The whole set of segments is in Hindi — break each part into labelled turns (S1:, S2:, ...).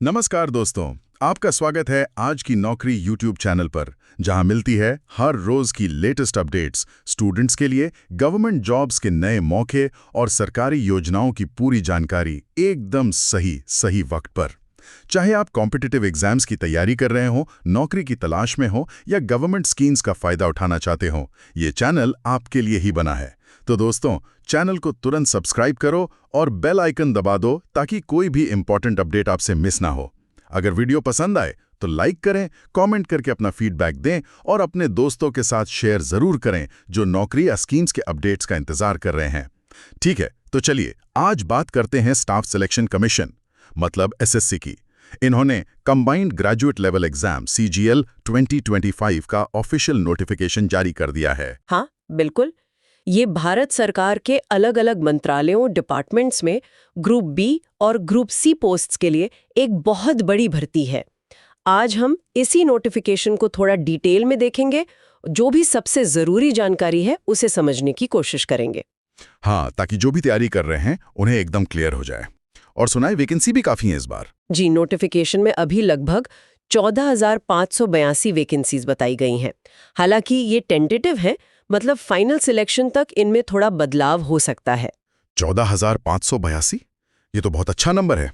S1: नमस्कार दोस्तों, आपका स्वागत है आज की नौकरी यूट्यूब चैनल पर, जहां मिलती है हर रोज की लेटेस्ट अपडेट्स स्टूडेंट्स के लिए, गवर्नमेंट जॉब्स के नए मौके और सरकारी योजनाओं की पूरी जानकारी एकदम सही वक्त पर। चाहे आप कॉम्पिटिटिव एग्जाम्स की तैयारी कर रहे हो, नौकरी की तलाश में हो या गवर्नमेंट स्कीम्स का फायदा उठाना चाहते हो, ये चैनल आपके लिए ही बना है। तो दोस्तों, चैनल को तुरंत सब्सक्राइब करो और बेल आइकन दबा दो ताकि कोई भी इंपॉर्टेंट अपडेट आपसे मिस ना हो। अगर वीडियो पसंद आए तो लाइक करें, कमेंट करके अपना फीडबैक दें और अपने दोस्तों के साथ शेयर जरूर करें जो नौकरी या स्कीम्स के अपडेट्स का इंतजार कर रहे हैं। ठीक है, तो चलिए आज बात करते हैं स्टाफ सिलेक्शन कमीशन मतलब एसएससी की। इन्होंने combined graduate level exam CGL 2025 का ऑफिशियल नोटिफिकेशन जारी कर दिया है।
S2: हाँ, बिल्कुल। ये भारत सरकार के अलग-अलग मंत्रालयों, डिपार्टमेंट्स में ग्रुप बी और ग्रुप सी पोस्ट्स के लिए एक बहुत बड़ी भर्ती है। आज हम इसी नोटिफिकेशन को थोड़ा डिटेल में देखेंगे, जो भी सबसे जरूरी जानकारी है उसे समझने की कोशिश करेंगे।
S1: हाँ, ताकि जो भी तैयारी कर रहे हैं उन्हें एकदम क्लियर हो जाए। और सुनाए, वैकेंसी भी काफी है इस बार।
S2: जी, नोटिफिकेशन में अभी लगभग 14,582 वैकेंसीज बताई गई हैं। हालांकि ये टेंटेटिव है, मतलब फाइनल सिलेक्शन तक इनमें थोड़ा बदलाव हो सकता है।
S1: 14,582? ये तो बहुत अच्छा नंबर है।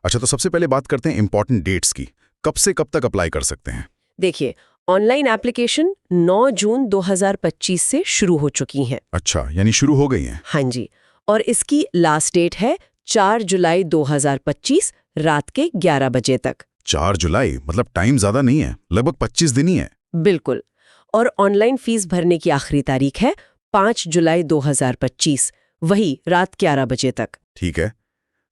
S1: अच्छा, तो सबसे पहले बात करते हैं इंपॉर्टेंट डेट्स की। कब से कब तक अप्लाई कर सकते हैं?
S2: देखिए, ऑनलाइन एप्लीकेशन 9 जून 2025 से शुरू हो चुकी हैं।
S1: अच्छा, यानी शुरू हो गई हैं।
S2: हाँ जी, और इसकी लास्ट डेट है 4 जुलाई 2025 रात के 11 बजे तक।
S1: 4 जुलाई मतलब टाइम ज्यादा नहीं है, लगभग 25 दिन ही है।
S2: बिल्कुल। और ऑनलाइन फीस भरने की आखिरी तारीख है 5 जुलाई 2025, वही रात 11 बजे तक।
S1: ठीक है,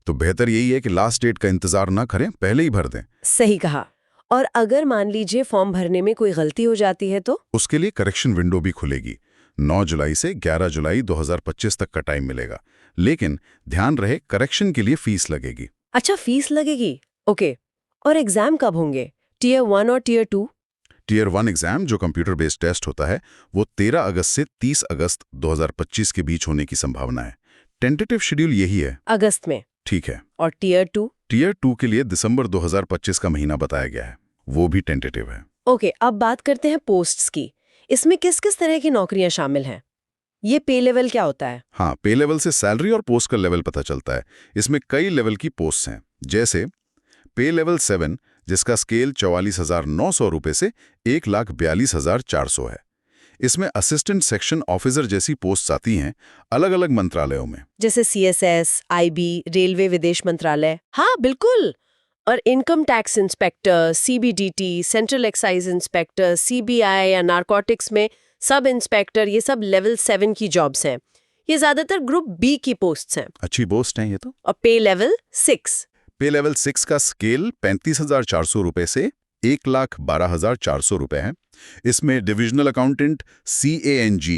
S1: तो बेहतर यही है कि लास्ट डेट का इंतजार ना करें, पहले ही भर दें।
S2: सही कहा। और अगर मान लीजिए फॉर्म भरने में कोई गलती हो जाती है तो
S1: उसके लिए करेक्शन विंडो भी खुलेगी। 9 जुलाई से 11 जुलाई 2025 तक का टाइम मिलेगा, लेकिन ध्यान रहे करेक्शन के लिए फीस लगेगी।
S2: अच्छा, फीस लगेगी। ओके। और एग्जाम कब होंगे? टियर 1 और टियर 2?
S1: टियर 1 एग्जाम, जो कंप्यूटर बेस्ड टेस्ट होता है, वो 13 अगस्त से 30 अगस्त 2025 के बीच होने की संभावना है। टेंटेटिव शेड्यूल यही है।
S2: अगस्त में।
S1: ठीक है।
S2: और टियर 2?
S1: टियर 2 के लिए दिसंबर 2025 का महीना बताया गया है, वो भी टेंटेटिव है।
S2: ओके, अब बात करते हैं पोस्ट्स की। इसमें किस किस तरह की नौकरियां शामिल हैं? ये पे लेवल क्या होता है?
S1: हाँ, पे लेवल से सैलरी और पोस्ट का लेवल पता चलता है। इसमें कई लेवल की पोस्ट हैं, जैसे पे लेवल 7, जिसका स्केल 44,900 रुपए से 1,42,400 है। इसमें असिस्टेंट सेक्शन ऑफिसर जैसी पोस्ट आती हैं, अलग अलग मंत्रालयों में।
S2: जैसे CSS, IB, रेलवे विदेश मंत्रालय। हाँ, बिल्कुल। और income tax inspector, CBDT, central excise inspector, CBI या नारकोटिक्स में सब इंस्पेक्टर, ये सब लेवल 7 की जॉब्स हैं। ये ज्यादातर ग्रुप बी की पोस्ट्स हैं।
S1: अच्छी पोस्ट हैं ये तो।
S2: और पे लेवल 6।
S1: पे लेवल 6 का स्केल 35,400 रुपए से 1,12,400 रुपए है। इसमें divisional accountant, CANG,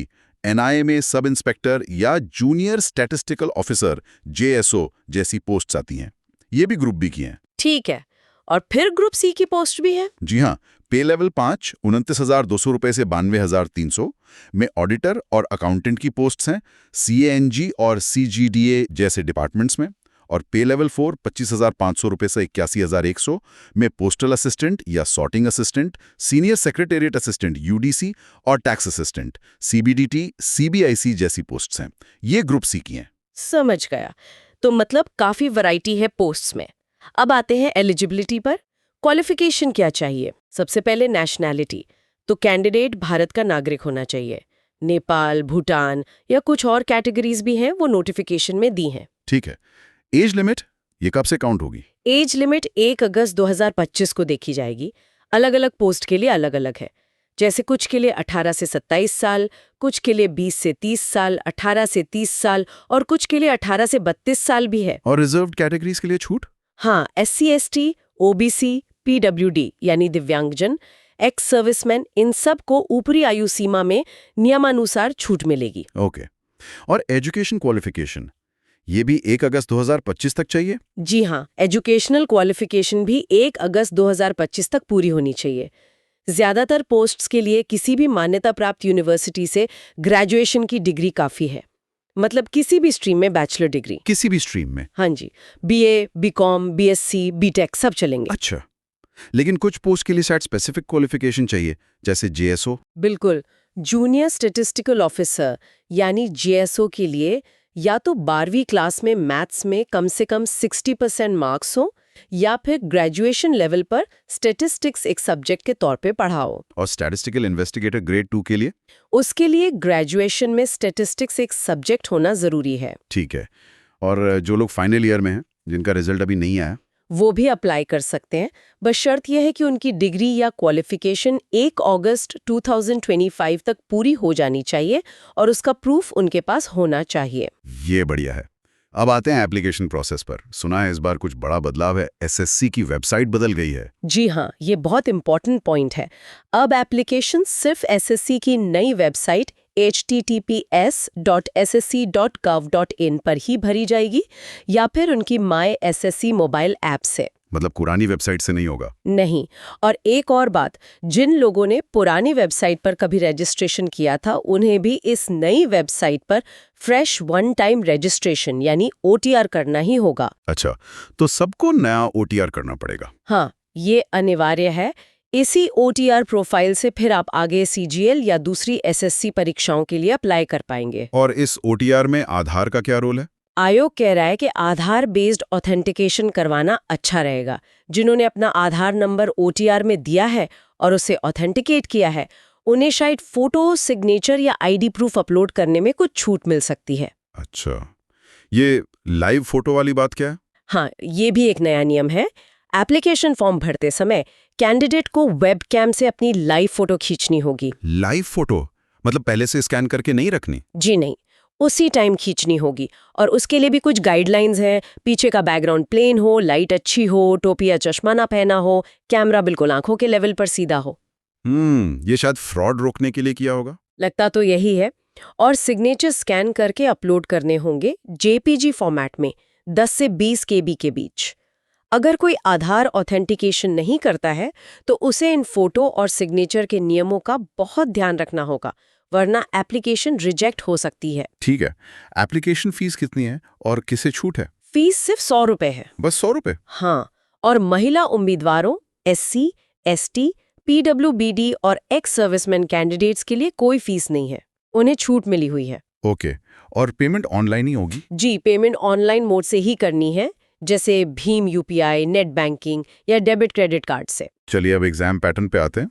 S1: NIMA sub inspector या जूनियर स्टैटिस्टिकल ऑफिसर JSO जैसी पोस्ट्स आती हैं। ये भी ग्रुप बी की हैं।
S2: ठीक है। और फिर ग्रुप सी की पोस्ट भी है?
S1: जी हाँ, पे लेवल 5 29,200 रुपए से 92,300 में ऑडिटर और अकाउंटेंट की पोस्ट्स हैं, CANG और CGDA जैसे डिपार्टमेंट्स में। और पे लेवल 4 25,500 रुपए से 81,100 में पोस्टल असिस्टेंट या sorting assistant, senior secretariat assistant UDC और टैक्स असिस्टेंट CBDT, CBIC जैसी पोस्ट्स हैं। ये ग्रुप सी की हैं।
S2: समझ गया। तो मतलब काफी वैरायटी है पोस्ट्स में। अब आते हैं एलिजिबिलिटी पर। क्वालिफिकेशन क्या चाहिए? सबसे पहले नेशनैलिटी। तो कैंडिडेट भारत का नागरिक होना चाहिए। नेपाल, भूटान या कुछ और कैटेगरीज भी हैं, वो नोटिफिकेशन में दी हैं।
S1: ठीक है। एज लिमिट, ये कब से काउंट होगी?
S2: एज लिमिट 1 अगस्त 2025 को देखी जाएगी। अलग अलग पोस्ट के लिए अलग अलग है। जैसे कुछ के लिए 18 से 27 साल, कुछ के लिए 20 से 30 साल, 18 से 30 साल और कुछ के लिए 18 से 32 साल भी है।
S1: और रिजर्व्ड कैटेगरीज के लिए छूट?
S2: हाँ, SC, ST, OBC, PWD यानी दिव्यांगजन, एक्स सर्विसमैन, इन सब को ऊपरी आयु सीमा में नियमानुसार छूट मिलेगी।
S1: ओके। और एजुकेशन क्वालिफिकेशन, ये भी 1 अगस्त 2025 तक चाहिए?
S2: जी हाँ, एजुकेशनल क्वालिफिकेशन भी 1 अगस्त 2025 तक पूरी होनी चाहिए। ज्यादातर पोस्ट्स के लिए किसी भी मान्यता प्राप्त यूनिवर्सिटी से ग्रेजुएशन की डिग्री काफी है। मतलब किसी भी स्ट्रीम में बैचलर डिग्री।
S3: किसी भी स्ट्रीम में?
S2: हाँ जी, बीए, बीकॉम, बीएससी, बीटेक सब चलेंगे।
S3: अच्छा, लेकिन कुछ पोस्ट के लिए शायद स्पेसिफिक क्वालिफिकेशन चाहिए, जैसे जेएसओ।
S2: बिल्कुल। जूनियर स्टैटिस्टिकल ऑफिसर यानी जेएसओ के लिए या तो 12वीं क्लास में मैथ्स में कम से कम 60% मार्क्स हो या फिर ग्रेजुएशन लेवल पर स्टैटिस्टिक्स एक सब्जेक्ट के तौर पे पढ़ाओ।
S3: और स्टैटिस्टिकल इन्वेस्टिगेटर ग्रेड 2 के लिए?
S2: उसके लिए ग्रेजुएशन में स्टैटिस्टिक्स एक सब्जेक्ट होना जरूरी है।
S3: ठीक है। और जो लोग फाइनल ईयर में हैं, जिनका रिजल्ट अभी नहीं आया,
S2: वो भी अप्लाई कर सकते हैं, बस शर्त यह है कि उनकी डिग्री या क्वालिफिकेशन 1 अगस्त 2025 तक पूरी हो जानी चाहिए और उसका प्रूफ उनके पास होना चाहिए।
S3: ये बढ़िया है। अब आते हैं एप्लीकेशन प्रोसेस पर। सुना है इस बार कुछ बड़ा बदलाव है, एसएससी की वेबसाइट बदल गई है।
S2: जी हाँ, ये बहुत इंपॉर्टेंट पॉइंट है। अब एप्लीकेशन सिर्फ एसएससी की नई वेबसाइट https://ssc.gov.in पर ही भरी जाएगी या फिर उनकी माय एसएससी मोबाइल ऐप से।
S3: मतलब पुरानी वेबसाइट से नहीं होगा?
S2: नहीं। और एक और बात, जिन लोगों ने पुरानी वेबसाइट पर कभी रजिस्ट्रेशन किया था उन्हें भी इस नई वेबसाइट पर फ्रेश वन टाइम रजिस्ट्रेशन यानी ओटीआर करना ही होगा।
S3: अच्छा, तो सबको नया ओटीआर करना पड़ेगा?
S2: हाँ, ये अनिवार्य है। इसी ओटीआर प्रोफाइल से फिर आप आगे सीजीएल या दूसरी एसएससी परीक्षाओं के लिए अप्लाई कर पाएंगे।
S3: और इस ओटीआर में आधार का क्या रोल है?
S2: आयोग कह रहा है कि आधार बेस्ड ऑथेंटिकेशन करवाना अच्छा रहेगा। जिन्होंने अपना आधार नंबर ओटीआर में दिया है और उसे ऑथेंटिकेट किया है, उन्हें शायद फोटो, सिग्नेचर या आईडी प्रूफ अपलोड करने में कुछ छूट मिल सकती है।
S3: अच्छा, ये लाइव फोटो वाली बात क्या है?
S2: हाँ, ये भी एक नया नियम है। एप्लीकेशन फॉर्म भरते समय कैंडिडेट को वेबकैम से अपनी लाइव फोटो खींचनी होगी।
S3: लाइव फोटो मतलब पहले से स्कैन करके नहीं रखनी?
S2: जी नहीं, उसी टाइम खींचनी होगी। और उसके लिए भी कुछ गाइडलाइंस हैं। पीछे का बैकग्राउंड प्लेन हो, लाइट अच्छी हो, टोपी या चश्मा ना पहना हो, कैमरा बिल्कुल आंखों के लेवल पर सीधा हो।
S3: ये शायद फ्रॉड रोकने के लिए किया होगा।
S2: लगता तो यही है। और सिग्नेचर स्कैन करके अपलोड करने होंगे जेपीजी फॉर्मेट में 10 से 20 केबी के बीच। अगर कोई आधार ऑथेंटिकेशन नहीं करता है तो उसे इन फोटो और सिग्नेचर के नियमों का बहुत ध्यान रखना होगा, वरना एप्लीकेशन रिजेक्ट हो सकती है।
S3: ठीक है। एप्लीकेशन फीस कितनी है और किसे छूट है?
S2: फीस सिर्फ 100 रुपए है।
S3: बस 100 रुपए?
S2: हाँ, और महिला उम्मीदवारों, एससी, एसटी, पीडब्ल्यूबीडी और एक्स सर्विसमैन कैंडिडेट्स के लिए कोई फीस नहीं है, उन्हें छूट मिली हुई है।
S3: ओके। और पेमेंट ऑनलाइन ही होगी?
S2: जी, पेमेंट ऑनलाइन मोड से ही करनी है, जैसे भीम यूपीआई, नेट बैंकिंग या डेबिट क्रेडिट कार्ड से।
S3: चलिए अब एग्जाम पैटर्न पे आते हैं।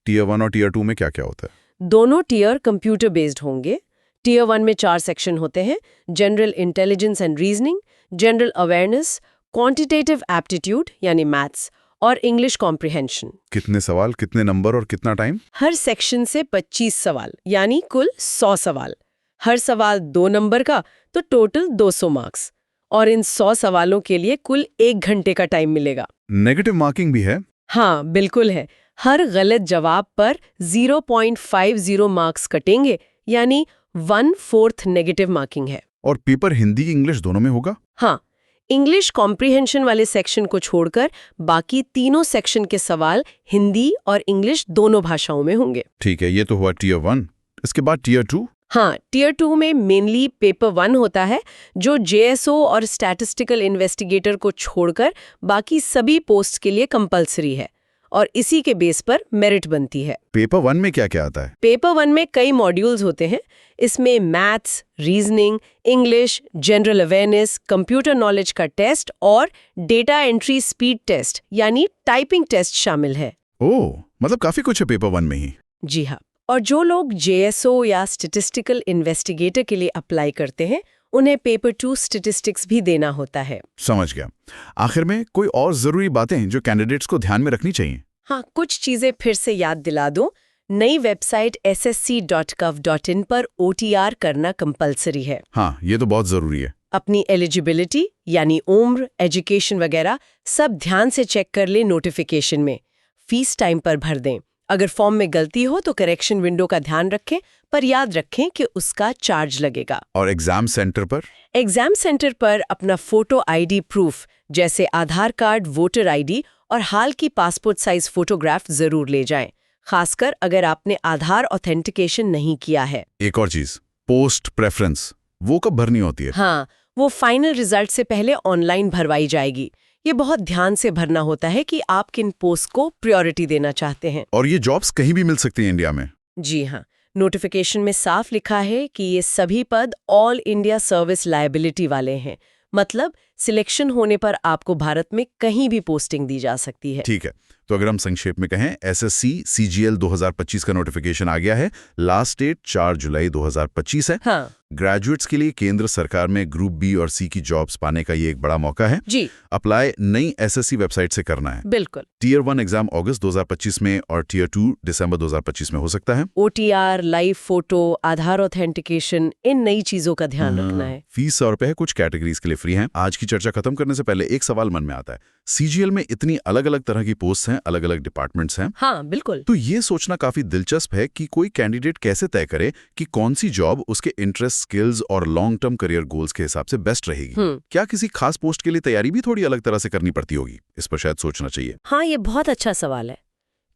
S3: टीयर 1 और टीयर 2 में क्या क्या होता है?
S2: दोनों टीयर कंप्यूटर बेस्ड होंगे। टीयर 1 में 4 सेक्शन होते हैं: general intelligence and reasoning, general awareness, quantitative aptitude यानी मैथ्स और इंग्लिश कॉम्प्रिहेंशन।
S3: कितने सवाल, कितने नंबर और कितना टाइम?
S2: हर सेक्शन से 25 सवाल यानी कुल 100 सवाल। हर सवाल 2 नंबर का, तो टोटल 200 मार्क्स। और इन 100 सवालों के लिए कुल 1 घंटे का टाइम मिलेगा।
S3: नेगेटिव मार्किंग भी है?
S2: हाँ, बिल्कुल है। हर गलत जवाब पर 0.50 मार्क्स कटेंगे, यानी 1/4 नेगेटिव मार्किंग है।
S3: और पेपर हिंदी इंग्लिश दोनों में होगा?
S2: हाँ, इंग्लिश कॉम्प्रिहेंशन वाले सेक्शन को छोड़कर बाकी तीनों सेक्शन के सवाल हिंदी और इंग्लिश दोनों भाषाओं में होंगे।
S3: ठीक है, ये तो हुआ टीयर 1। इसके बाद टीयर 2?
S2: हाँ, टीयर 2 में मेनली पेपर 1 होता है, जो जेएसओ और स्टैटिस्टिकल इन्वेस्टिगेटर को छोड़कर बाकी सभी पोस्ट के लिए कंपलसरी है और इसी के बेस पर मेरिट बनती है।
S3: पेपर 1 में क्या क्या आता है?
S2: पेपर 1 में कई मॉड्यूल्स होते हैं। इसमें maths, reasoning, English, general awareness, computer knowledge का टेस्ट और डेटा एंट्री स्पीड टेस्ट यानी टाइपिंग टेस्ट शामिल है।
S3: ओह, मतलब काफी कुछ है पेपर 1 में ही।
S2: जी हाँ, और जो लोग जेएसओ या स्टैटिस्टिकल इन्वेस्टिगेटर के लिए अप्लाई करते हैं उन्हें पेपर 2 स्टैटिस्टिक्स भी देना होता है।
S3: समझ गया। आखिर में कोई और जरूरी बातें हैं जो कैंडिडेट्स को ध्यान में रखनी चाहिए?
S2: हाँ, कुछ चीजें फिर से याद दिला दूं। नई वेबसाइट ssc.gov.in पर ओटीआर करना कंपलसरी है।
S3: हाँ, ये तो बहुत जरूरी है।
S2: अपनी एलिजिबिलिटी यानी उम्र, एजुकेशन वगैरह सब ध्यान से चेक कर ले नोटिफिकेशन में। फीस टाइम पर भर दें। अगर फॉर्म में गलती हो तो करेक्शन विंडो का ध्यान रखें, पर याद रखें कि उसका चार्ज लगेगा।
S3: और एग्जाम सेंटर पर?
S2: एग्जाम सेंटर पर अपना फोटो आईडी प्रूफ जैसे आधार कार्ड, वोटर आईडी और हाल की पासपोर्ट साइज फोटोग्राफ जरूर ले जाएं, खासकर अगर आपने आधार ऑथेंटिकेशन नहीं किया है।
S3: एक और चीज, पोस्ट प्रेफरेंस, वो कब भरनी होती है?
S2: हाँ, वो फाइनल रिजल्ट से पहले ऑनलाइन भरवाई जाएगी। ये बहुत ध्यान से भरना होता है कि आप किन पोस्ट को प्रायोरिटी देना चाहते हैं।
S3: और ये जॉब्स कहीं भी मिल सकती हैं इंडिया में?
S2: जी हाँ, नोटिफिकेशन में साफ लिखा है कि ये सभी पद ऑल इंडिया सर्विस लायबिलिटी वाले हैं। मतलब सिलेक्शन होने पर आपको भारत में कहीं भी पोस्टिंग दी जा सकती है।
S3: ठीक है, तो अगर हम संक्षेप में कहें, एसएससी सीजीएल 2025 का नोटिफिकेशन आ गया है। लास्ट डेट 4 जुलाई 2025 है।
S2: हाँ
S3: ग्रेजुएट्स के लिए केंद्र सरकार में ग्रुप बी और सी की जॉब्स पाने का ये एक बड़ा मौका है।
S2: जी,
S3: अप्लाई नई एसएससी वेबसाइट से करना है।
S2: बिल्कुल।
S3: टीयर 1 एग्जाम अगस्त 2025 में और टीयर 2 दिसंबर 2025 में हो सकता है।
S2: OTR, लाइव फोटो, आधार ऑथेंटिकेशन, इन नई चीजों का ध्यान रखना है।
S3: फीस 100 रुपए है, कुछ कैटेगरीज के लिए फ्री है। आज की चर्चा खत्म करने से पहले एक सवाल मन में आता है, सीजीएल में इतनी अलग अलग तरह की पोस्ट हैं, अलग अलग डिपार्टमेंट्स हैं,
S2: हाँ बिल्कुल।
S3: तो ये सोचना काफी दिलचस्प है कि कोई कैंडिडेट कैसे तय करे कि कौन सी जॉब उसके इंटरेस्ट, स्किल्स और लॉन्ग टर्म करियर गोल्स के हिसाब से बेस्ट रहेगी। क्या किसी खास पोस्ट के लिए तैयारी भी थोड़ी अलग तरह से करनी पड़ती होगी? इस पर शायद सोचना चाहिए।
S2: हाँ, ये बहुत अच्छा सवाल है।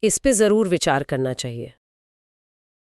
S2: इस पे जरूर विचार करना चाहिए।